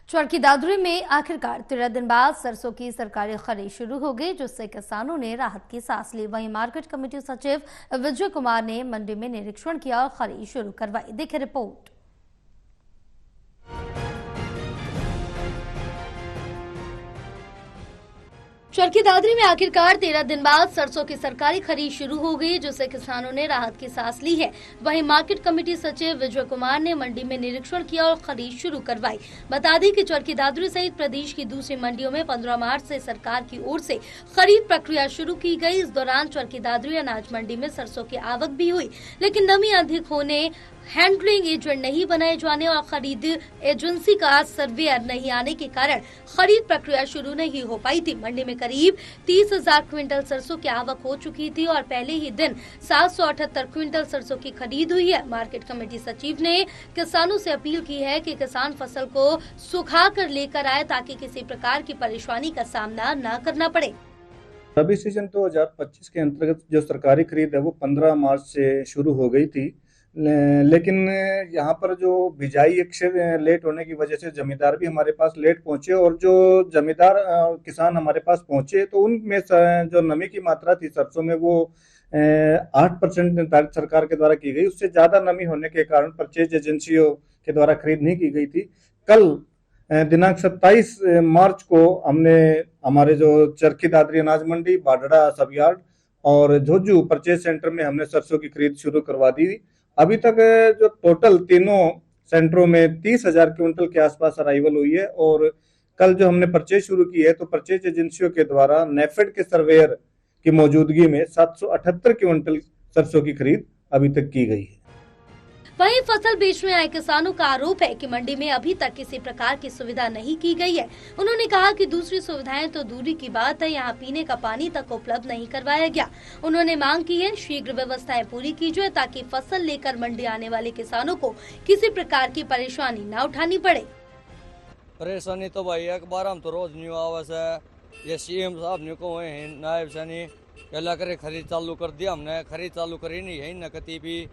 चरखी दादरी में आखिरकार 13 दिन बाद सरसों की सरकारी खरीद शुरू हो गई, जिससे किसानों ने राहत की सांस ली। वहीं मार्केट कमेटी सचिव विजय कुमार ने मंडी में निरीक्षण किया और खरीद शुरू करवाई। देखिए रिपोर्ट। चरखी दादरी में आखिरकार 13 दिन बाद सरसों की सरकारी खरीद शुरू हो गई, जिससे किसानों ने राहत की सांस ली है। वहीं मार्केट कमेटी सचिव विजय कुमार ने मंडी में निरीक्षण किया और खरीद शुरू करवाई। बता दें कि चरखी दादरी सहित प्रदेश की दूसरी मंडियों में 15 मार्च से सरकार की ओर से खरीद प्रक्रिया शुरू की गई। इस दौरान चरखी दादरी अनाज मंडी में सरसों की आवक भी हुई, लेकिन नमी अधिक होने, हैंडलिंग एजेंट नहीं बनाए जाने और खरीद एजेंसी का सर्वेयर नहीं आने के कारण खरीद प्रक्रिया शुरू नहीं हो पाई थी। मंडी में करीब 30,000 क्विंटल सरसों की आवक हो चुकी थी और पहले ही दिन 778 क्विंटल सरसों की खरीद हुई है। मार्केट कमेटी सचिव ने किसानों से अपील की है कि किसान फसल को सुखा कर लेकर आए, ताकि किसी प्रकार की परेशानी का सामना न करना पड़े। रबी सीजन 2025 के अंतर्गत जो सरकारी खरीद है वो 15 मार्च से शुरू हो गई थी, लेकिन यहाँ पर जो बिजाई अक्षर लेट होने की वजह से जमींदार भी हमारे पास लेट पहुंचे और जो जमींदार किसान हमारे पास पहुंचे तो उनमें जो नमी की मात्रा थी सरसों में वो 8% निर्धारित सरकार के द्वारा की गई। उससे ज्यादा नमी होने के कारण परचेज एजेंसियों के द्वारा खरीद नहीं की गई थी। कल दिनांक 27 मार्च को हमने हमारे जो चरखी दादरी अनाज मंडी, बाडड़ा सब यार्ड और झोजू परचेज सेंटर में हमने सरसों की खरीद शुरू करवा दी। अभी तक जो टोटल तीनों सेंटरों में 30,000 क्विंटल के आसपास अराइवल हुई है और कल जो हमने परचेज शुरू की है तो परचेज एजेंसियों के द्वारा नेफेड के सर्वेयर की मौजूदगी में 778 क्विंटल सरसों की खरीद अभी तक की गई है। वहीं फसल बेचने आए किसानों का आरोप है कि मंडी में अभी तक किसी प्रकार की सुविधा नहीं की गई है। उन्होंने कहा कि दूसरी सुविधाएं तो दूरी की बात है, यहाँ पीने का पानी तक उपलब्ध नहीं करवाया गया। उन्होंने मांग की है शीघ्र व्यवस्थाएं पूरी की जाए, ताकि फसल लेकर मंडी आने वाले किसानों को किसी प्रकार की परेशानी न उठानी पड़े। परेशानी तो भाई अखबार हम तो रोज न्यू आवास है, ये सीएम साहब ने को है नायब सैनी पहला करे खरीद चालू कर दिया, हमने खरीद चालू करी नहीं है न कती भी।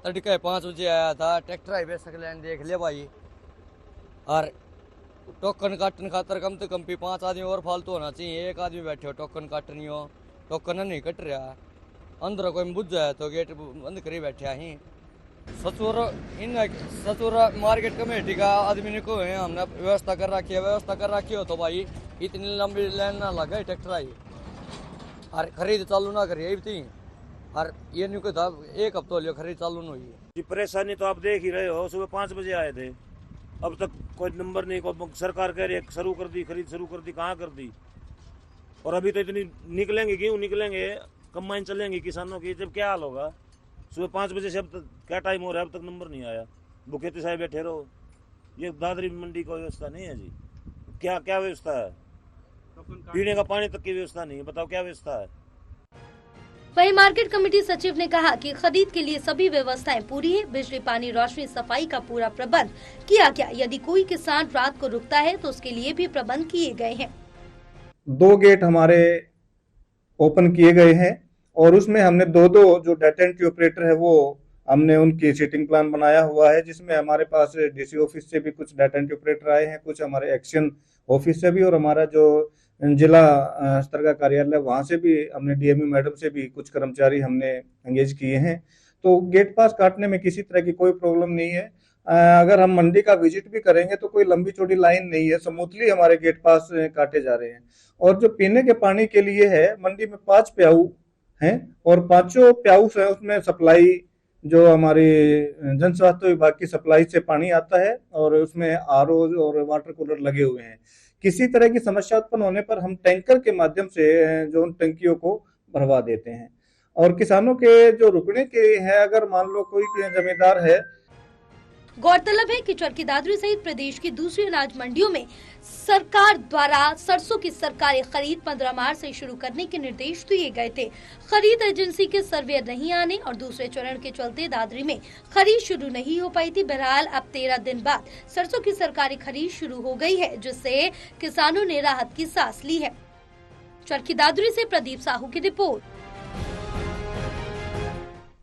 तड़के 5 बजे आया था, ट्रैक्टर हाईवे सकलैंड देख ले भाई, और टोकन काटन खातर कम से कम भी 5 आदमी और फालतू होना चाहिए। एक आदमी बैठे हो टोकन काटनी हो, टोकन नहीं कट रहा, अंदर कोई बुझ जाए तो गेट बंद करी बैठे ही। सचुर मार्केट कमेटी का आदमी ने को है, हमने व्यवस्था कर रखी हो तो भाई इतनी लंबी लाइन ना लगे ट्रैक्टर आई और खरीद चालू ना करिए थी। और ये नहीं था एक हफ्ता लियो खरीद चालू नहीं हुई। परेशानी तो आप देख ही रहे हो, सुबह 5 बजे आए थे, अब तक कोई नंबर नहीं, कोई सरकार कह रही है शुरू कर दी, खरीद शुरू कर दी, कहाँ कर दी। और अभी तो इतनी निकलेंगे, क्यों निकलेंगे, कंबाइन चलेंगी किसानों की, जब क्या हाल होगा। सुबह 5 बजे से अब तक क्या टाइम हो रहा है, अब तक नंबर नहीं आया, भूखे साहब बैठे रहो। ये दादरी मंडी को व्यवस्था नहीं है जी। क्या क्या व्यवस्था है, पीने का पानी तक की व्यवस्था नहीं है, बताओ क्या व्यवस्था है। वहीं मार्केट कमेटी सचिव ने कहा कि खरीद के लिए सभी व्यवस्थाएं पूरी है, बिजली, पानी, रोशनी, सफाई का पूरा प्रबंध किया गया। यदि कोई किसान रात को रुकता है तो उसके लिए भी प्रबंध किए गए हैं। 2 गेट हमारे ओपन किए गए हैं और उसमें हमने 2 जो डाटा एंट्री ऑपरेटर है वो हमने उनकी सीटिंग प्लान बनाया हुआ है, जिसमें हमारे पास डीसी ऑफिस से भी कुछ डाटा एंट्री ऑपरेटर आए हैं, कुछ हमारे एक्शन ऑफिस से भी और हमारा जो जिला स्तर का कार्यालय वहां से भी हमने डीएमओ मैडम से भी कुछ कर्मचारी हमने एंगेज किए हैं। तो गेट पास काटने में किसी तरह की कोई प्रॉब्लम नहीं है। अगर हम मंडी का विजिट भी करेंगे तो कोई लंबी चौड़ी लाइन नहीं है, स्मूथली हमारे गेट पास काटे जा रहे हैं। और जो पीने के पानी के लिए है, मंडी में 5 प्याऊ हैं और 5 प्याऊ से उसमें सप्लाई जो हमारी जन स्वास्थ्य विभाग की सप्लाई से पानी आता है और उसमें आरओ और वाटर कूलर लगे हुए हैं। किसी तरह की समस्या उत्पन्न होने पर हम टैंकर के माध्यम से जो उन टंकियों को भरवा देते हैं। और किसानों के जो रुकने के है, अगर मान लो कोई जमींदार है। गौरतलब है कि चरखी दादरी सहित प्रदेश की दूसरी अनाज मंडियों में सरकार द्वारा सरसों की सरकारी खरीद 15 मार्च से शुरू करने के निर्देश दिए गए थे। खरीद एजेंसी के सर्वेयर नहीं आने और दूसरे चरण के चलते दादरी में खरीद शुरू नहीं हो पाई थी। बहरहाल अब 13 दिन बाद सरसों की सरकारी खरीद शुरू हो गई है, जिससे किसानों ने राहत की सांस ली है। चरखी दादरी से प्रदीप साहू की रिपोर्ट।